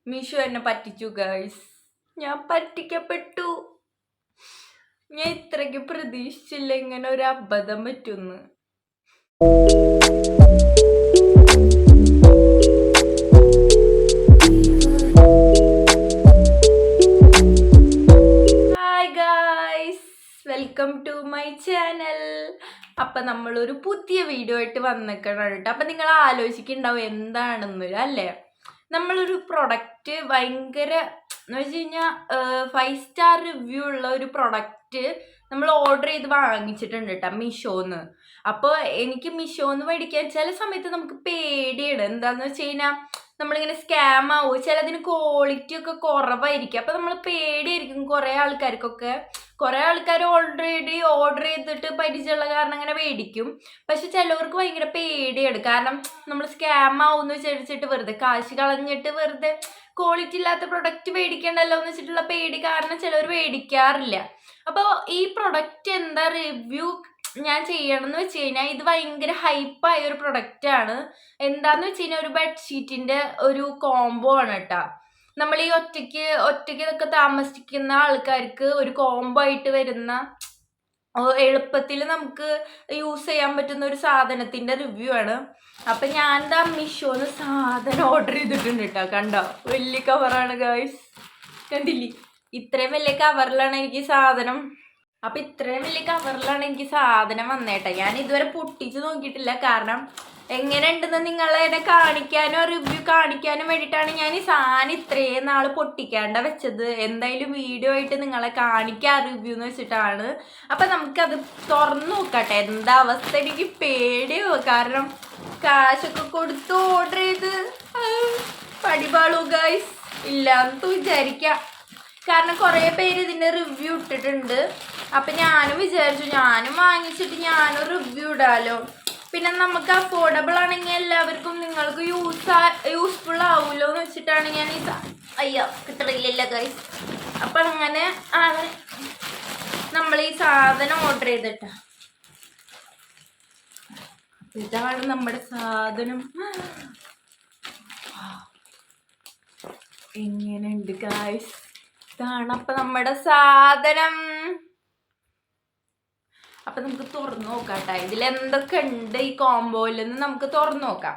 മീഷോ എന്നെ പറ്റിച്ചു ഗൈസ്. ഞാൻ പറ്റിക്കപ്പെട്ടു. ഞാൻ ഇത്രയ്ക്ക് പ്രതീക്ഷിച്ചില്ല ഇങ്ങനെ ഒരു അബദ്ധം പറ്റുമെന്ന്. Hi guys, welcome to my channel. അപ്പം നമ്മളൊരു പുതിയ വീഡിയോ ആയിട്ട് വന്നിക്കണം കേട്ടോ. അപ്പം നിങ്ങൾ ആലോചിക്കുന്നുണ്ടാവും എന്താണെന്ന് അല്ലേ. നമ്മളൊരു പ്രൊഡക്റ്റ് ഭയങ്കര എന്ന് വെച്ച് കഴിഞ്ഞാൽ 5 സ്റ്റാർ റിവ്യൂ ഉള്ള ഒരു പ്രൊഡക്റ്റ് നമ്മൾ ഓർഡർ ചെയ്ത് വാങ്ങിച്ചിട്ടുണ്ട് കേട്ടോ മീഷോന്ന്. അപ്പോൾ എനിക്ക് മീഷോന്ന് മേടിക്കാൻ ചില സമയത്ത് നമുക്ക് പേടിയാണ്. എന്താണെന്ന് വെച്ച് കഴിഞ്ഞാൽ നമ്മളിങ്ങനെ സ്കാം ആവും, ചിലതിന് ക്വാളിറ്റി ഒക്കെ കുറവായിരിക്കും. അപ്പം നമ്മൾ പേടിയായിരിക്കും. കുറേ ആൾക്കാർ ഓൾറെഡി ഓർഡർ ചെയ്തിട്ട് പരിചയമുള്ള കാരണം അങ്ങനെ മേടിക്കും. പക്ഷെ ചിലവർക്ക് ഭയങ്കര പേടിയാണ്. കാരണം നമ്മൾ സ്കാം ആവും എന്ന് വിചാരിച്ചിട്ട് വെറുതെ കാശ് കളഞ്ഞിട്ട് വെറുതെ ക്വാളിറ്റി ഇല്ലാത്ത പ്രൊഡക്റ്റ് മേടിക്കണ്ടല്ലോ എന്ന് വെച്ചിട്ടുള്ള പേടി കാരണം ചിലവർ മേടിക്കാറില്ല. അപ്പോൾ ഈ പ്രൊഡക്റ്റ് എന്താ റിവ്യൂ ഞാൻ ചെയ്യണമെന്ന് വെച്ച് കഴിഞ്ഞാൽ ഇത് ഭയങ്കര ഹൈപ്പായ ഒരു പ്രൊഡക്റ്റാണ്. എന്താന്ന് വെച്ച് കഴിഞ്ഞാൽ ഒരു ബെഡ്ഷീറ്റിന്റെ ഒരു കോംബോ ആണ് കേട്ടോ. നമ്മൾ ഈ ഒറ്റയ്ക്ക് ഇതൊക്കെ താമസിക്കുന്ന ആൾക്കാർക്ക് ഒരു കോംബോ ആയിട്ട് വരുന്ന എളുപ്പത്തിൽ നമുക്ക് യൂസ് ചെയ്യാൻ പറ്റുന്ന ഒരു സാധനത്തിന്റെ റിവ്യൂ ആണ്. അപ്പൊ ഞാൻ എന്താ മീഷോന്ന് സാധനം ഓർഡർ ചെയ്തിട്ടുണ്ട് കേട്ടോ. കണ്ടോ, വലിയ കവറാണ് ഗൈസ്, കണ്ടില്ലേ? ഇത്രയും വലിയ കവറിലാണ് എനിക്ക് സാധനം. അപ്പൊ ഇത്രയും വലിയ കവറിലാണ് എനിക്ക് സാധനം വന്നേട്ടെ. ഞാൻ ഇതുവരെ പൊട്ടിച്ച് നോക്കിയിട്ടില്ല. കാരണം എങ്ങനെ ഉണ്ടെന്ന് നിങ്ങളെ കാണിക്കാനോ റിവ്യൂ കാണിക്കാനും വേണ്ടിയിട്ടാണ് ഞാൻ ഈ സാധനം ഇത്രയും നാൾ പൊട്ടിക്കാണ്ട വെച്ചത്. എന്തായാലും വീഡിയോ ആയിട്ട് നിങ്ങളെ കാണിക്കാം റിവ്യൂ എന്ന് വെച്ചിട്ടാണ്. അപ്പൊ നമുക്കത് തുറന്നു നോക്കട്ടെ എന്താ അവസ്ഥ. എനിക്ക് പേടിയോ, കാരണം കാശൊക്കെ കൊടുത്ത് ഓർഡർ ചെയ്ത് പടിപാളൂ ഗൈസ് ഇല്ലാന്ന് വിചാരിക്കാം. കാരണം കുറേ പേര് ഇതിൻ്റെ റിവ്യൂ ഇട്ടിട്ടുണ്ട്. അപ്പം ഞാനും വിചാരിച്ചു ഞാനും വാങ്ങിച്ചിട്ട് ഞാനും റിവ്യൂ ഇടാലോ. പിന്നെ നമുക്ക് അഫോർഡബിൾ ആണെങ്കിൽ എല്ലാവർക്കും നിങ്ങൾക്ക് യൂസ്ഫുൾ ആവുമല്ലോ എന്ന് വെച്ചിട്ടാണ് ഞാൻ ഈ കിട്ടറിയില്ല ഗൈസ്. അപ്പം അങ്ങനെ ആണ് നമ്മൾ ഈ സാധനം ഓർഡർ ചെയ്തിട്ട. ഇതാണ് നമ്മുടെ സാധനം. എങ്ങനെയുണ്ട് ഗൈസ്? ഇതാണ് അപ്പം നമ്മുടെ സാധനം. അപ്പം നമുക്ക് തുറന്നു നോക്കാം കേട്ടോ. ഇതിലെന്തൊക്കെ ഉണ്ട് ഈ കോംബോയിലെന്ന് നമുക്ക് തുറന്നു നോക്കാം.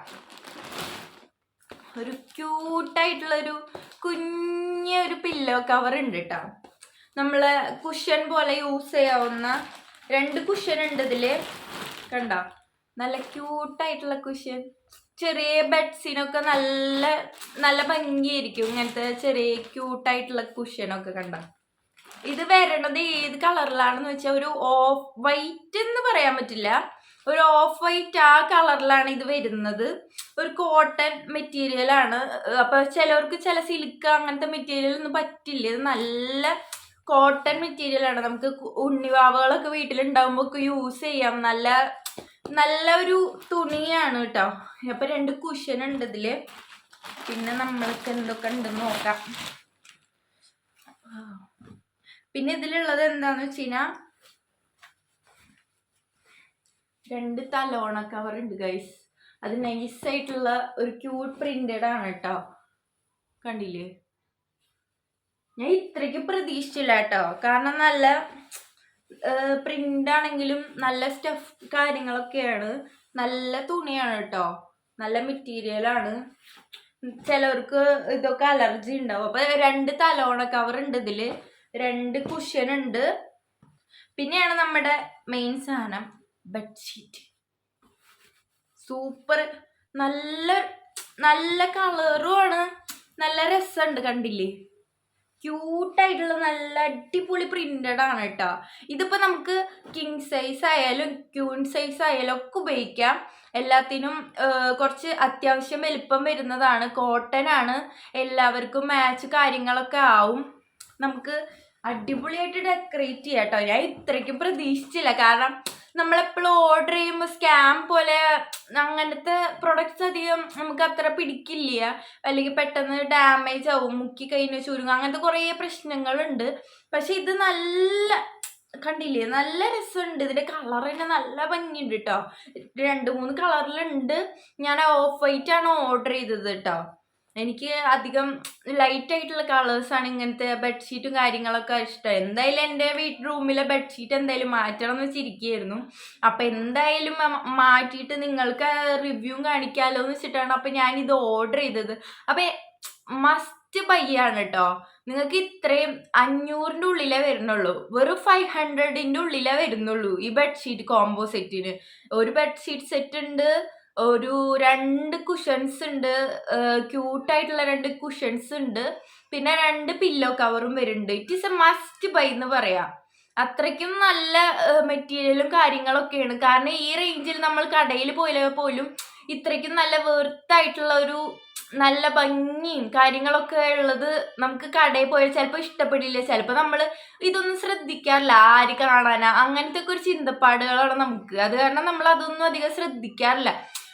ഒരു ക്യൂട്ടായിട്ടുള്ളൊരു കുഞ്ഞൊരു പില്ലോ കവർ ഉണ്ട് കേട്ടോ. നമ്മള് കുഷൻ പോലെ യൂസ് ചെയ്യാവുന്ന 2 കുഷൻ ഉണ്ട് ഇതില്. കണ്ടോ, നല്ല ക്യൂട്ടായിട്ടുള്ള കുഷൻ. ചെറിയ ബെഡ്സിനൊക്കെ നല്ല നല്ല ഭംഗിയായിരിക്കും ഇങ്ങനത്തെ ചെറിയ ക്യൂട്ടായിട്ടുള്ള കുഷനൊക്കെ. കണ്ടോ, ഇത് വരണത് ഏത് കളറിലാണെന്ന് വെച്ചാൽ ഒരു ഓഫ് വൈറ്റ് എന്ന് പറയാൻ പറ്റില്ല, ഒരു ഓഫ് വൈറ്റ് ആ കളറിലാണ് ഇത് വരുന്നത്. ഒരു കോട്ടൺ മെറ്റീരിയൽ ആണ്. അപ്പൊ ചിലവർക്ക് ചില സിൽക്ക് അങ്ങനത്തെ മെറ്റീരിയൽ ഒന്നും പറ്റില്ല. ഇത് നല്ല കോട്ടൺ മെറ്റീരിയൽ ആണ്. നമുക്ക് ഉണ്ണിവാവകളൊക്കെ വീട്ടിലുണ്ടാകുമ്പോൾ ഒക്കെ യൂസ് ചെയ്യാം. നല്ല ഒരു തുണിയാണ് കേട്ടോ. അപ്പൊ 2 കുഷൻ ഉണ്ട് ഇതില്. പിന്നെ നമ്മൾക്ക് എന്തൊക്കെ ഉണ്ടെന്ന് നോക്കാം. പിന്നെ ഇതിലുള്ളത് എന്താന്ന് വെച്ച് കഴിഞ്ഞാൽ 2 തലോണ കവർ ഉണ്ട് ഗൈസ്. അത് നൈസായിട്ടുള്ള ഒരു ക്യൂട്ട് പ്രിന്റഡ് ആണ് കേട്ടോ. കണ്ടില്ലേ? ഞാൻ ഇത്രയ്ക്ക് പ്രതീക്ഷിച്ചില്ല കേട്ടോ. കാരണം നല്ല പ്രിന്റ് ആണെങ്കിലും നല്ല സ്റ്റഫ് കാര്യങ്ങളൊക്കെയാണ്. നല്ല തുണിയാണ് കേട്ടോ, നല്ല മെറ്റീരിയൽ ആണ്. ചിലവർക്ക് ഇതൊക്കെ അലർജി ഉണ്ടാവും. അപ്പൊ 2 തലോണ കവർ ഉണ്ട് ഇതില്, 2 കുഷൻ ഉണ്ട്. പിന്നെയാണ് നമ്മുടെ മെയിൻ സാധനം, ബെഡ്ഷീറ്റ്. സൂപ്പർ, നല്ല നല്ല കളറും ആണ്, നല്ല രസമുണ്ട്. കണ്ടില്ലേ? ക്യൂട്ടായിട്ടുള്ള നല്ല അടിപൊളി പ്രിന്റഡ് ആണ് കേട്ടോ. ഇതിപ്പോൾ നമുക്ക് കിങ് സൈസ് ആയാലും ക്യൂൺ സൈസ് ആയാലും ഒക്കെ ഉപയോഗിക്കാം. എല്ലാത്തിനും കുറച്ച് അത്യാവശ്യം വലിപ്പം വരുന്നതാണ്. കോട്ടൺ ആണ്, എല്ലാവർക്കും മാച്ച് കാര്യങ്ങളൊക്കെ ആവും. നമുക്ക് അടിപൊളിയായിട്ട് ഡെക്കറേറ്റ് ചെയ്യാം കേട്ടോ. ഞാൻ ഇത്രയ്ക്കും പ്രതീക്ഷിച്ചില്ല. കാരണം നമ്മളെപ്പോഴും ഓർഡർ ചെയ്യുമ്പോൾ സ്കാം പോലെ അങ്ങനത്തെ പ്രൊഡക്ട്സ് അധികം നമുക്ക് അത്ര പിടിക്കില്ല. അല്ലെങ്കിൽ പെട്ടെന്ന് ഡാമേജ് ആവും, മുക്കി കഴിഞ്ഞ് ചുരുങ്ങും, അങ്ങനത്തെ കുറേ പ്രശ്നങ്ങളുണ്ട്. പക്ഷെ ഇത് നല്ല, കണ്ടില്ലേ, നല്ല രസമുണ്ട്. ഇതിന്റെ കളർ തന്നെ നല്ല ഭംഗിയുണ്ട് കേട്ടോ. 2-3 കളറിലുണ്ട്. ഞാൻ ഓഫ് വൈറ്റ് ആണ് ഓർഡർ ചെയ്തത് കേട്ടോ. എനിക്ക് അധികം ലൈറ്റ് ആയിട്ടുള്ള കളേഴ്സാണ് ഇങ്ങനത്തെ ബെഡ്ഷീറ്റും കാര്യങ്ങളൊക്കെ ഇഷ്ടം. എന്തായാലും എൻ്റെ റൂമിലെ ബെഡ്ഷീറ്റ് എന്തായാലും മാറ്റണം എന്ന് വെച്ചിരിക്കുകയായിരുന്നു. അപ്പം എന്തായാലും മാറ്റിയിട്ട് നിങ്ങൾക്ക് റിവ്യൂ കാണിക്കാമല്ലോ എന്ന് വെച്ചിട്ടാണ് അപ്പം ഞാനിത് ഓർഡർ ചെയ്തത്. അപ്പം മസ്റ്റ് ബൈയാണ് കേട്ടോ. നിങ്ങൾക്ക് ഇത്രയും 500-ൻ്റെ ഉള്ളിലേ വരുന്നുള്ളൂ. വെറും 500-ൻ്റെ ഉള്ളിലേ വരുന്നുള്ളൂ ഈ ബെഡ്ഷീറ്റ് കോംബോ സെറ്റിന്. ഒരു ബെഡ്ഷീറ്റ് സെറ്റ് ഉണ്ട്, ഒരു 2 കുഷൻസ് ഉണ്ട്, ക്യൂട്ടായിട്ടുള്ള 2 കുഷൻസ് ഉണ്ട്, പിന്നെ 2 പില്ലോ കവറും വരുന്നുണ്ട്. It is A must by എന്ന് പറയാം. അത്രയ്ക്കും നല്ല മെറ്റീരിയലും കാര്യങ്ങളൊക്കെയാണ്. കാരണം ഈ റേഞ്ചിൽ നമ്മൾ കടയിൽ പോയാൽ പോലും ഇത്രയ്ക്കും നല്ല വെർത്തായിട്ടുള്ള ഒരു നല്ല ഭംഗിയും കാര്യങ്ങളൊക്കെ ഉള്ളത് നമുക്ക് കടയിൽ പോയാൽ ചിലപ്പോൾ ഇഷ്ടപ്പെടില്ല. ചിലപ്പോൾ നമ്മൾ ഇതൊന്നും ശ്രദ്ധിക്കാറില്ല, ആര് കാണാനാ, അങ്ങനത്തെ ഒക്കെ ഒരു ചിന്തപ്പാടുകളാണ് നമുക്ക്. അത് കാരണം നമ്മൾ അതൊന്നും അധികം ശ്രദ്ധിക്കാറില്ല.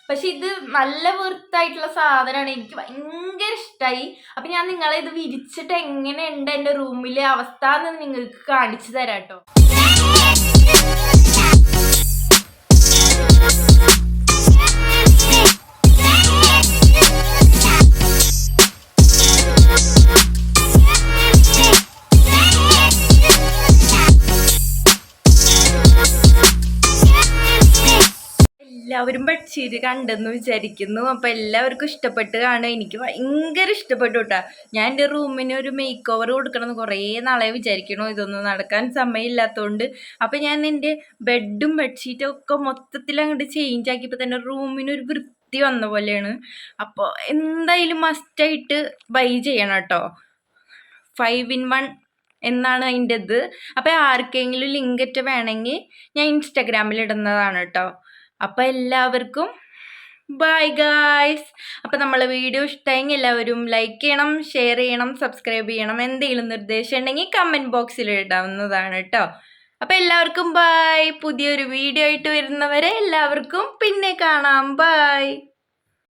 പക്ഷെ ഇത് നല്ല വെർത്തായിട്ടുള്ള സാധനമാണ്. എനിക്ക് ഭയങ്കര ഇഷ്ടമായി. അപ്പം ഞാൻ നിങ്ങളെ ഇത് വിരിച്ചിട്ട് എങ്ങനെയുണ്ട് എൻ്റെ റൂമിലെ അവസ്ഥ എന്ന് നിങ്ങൾക്ക് കാണിച്ചു തരാം കേട്ടോ. എല്ലാവരും ബെഡ്ഷീറ്റ് കണ്ടെന്ന് വിചാരിക്കുന്നു. അപ്പം എല്ലാവർക്കും ഇഷ്ടപ്പെട്ട് കാണുക. എനിക്ക് ഭയങ്കര ഇഷ്ടപ്പെട്ടു കേട്ടോ. ഞാൻ എൻ്റെ റൂമിന് ഒരു മേക്ക് ഓവർ കൊടുക്കണമെന്ന് കുറേ നാളെ വിചാരിക്കണോ, ഇതൊന്നും നടക്കാൻ സമയമില്ലാത്തതുകൊണ്ട്. അപ്പം ഞാൻ എൻ്റെ ബെഡും ബെഡ്ഷീറ്റും ഒക്കെ മൊത്തത്തിൽ അങ്ങോട്ട് ചേഞ്ച് ആക്കിയപ്പോൾ തന്നെ റൂമിനൊരു വൃത്തി വന്ന പോലെയാണ്. അപ്പോൾ എന്തായാലും മസ്റ്റായിട്ട് ബൈ ചെയ്യണം കേട്ടോ. 5 in 1 എന്നാണ് അതിൻ്റെ ഇത്. അപ്പം ആർക്കെങ്കിലും ലിങ്കറ്റ് വേണമെങ്കിൽ ഞാൻ ഇൻസ്റ്റാഗ്രാമിൽ ഇടുന്നതാണ് കേട്ടോ. അപ്പം എല്ലാവർക്കും ബൈ ഗായ്സ്. അപ്പം നമ്മളെ വീഡിയോ ഇഷ്ടമെങ്കിൽ എല്ലാവരും ലൈക്ക് ചെയ്യണം, ഷെയർ ചെയ്യണം, സബ്സ്ക്രൈബ് ചെയ്യണം. എന്തെങ്കിലും നിർദ്ദേശം ഉണ്ടെങ്കിൽ കമൻറ്റ് ബോക്സിൽ ഇടാവുന്നതാണ് കേട്ടോ. അപ്പം എല്ലാവർക്കും ബൈ. പുതിയൊരു വീഡിയോ ആയിട്ട് വരുന്നവരെ എല്ലാവർക്കും പിന്നെ കാണാം. ബൈ.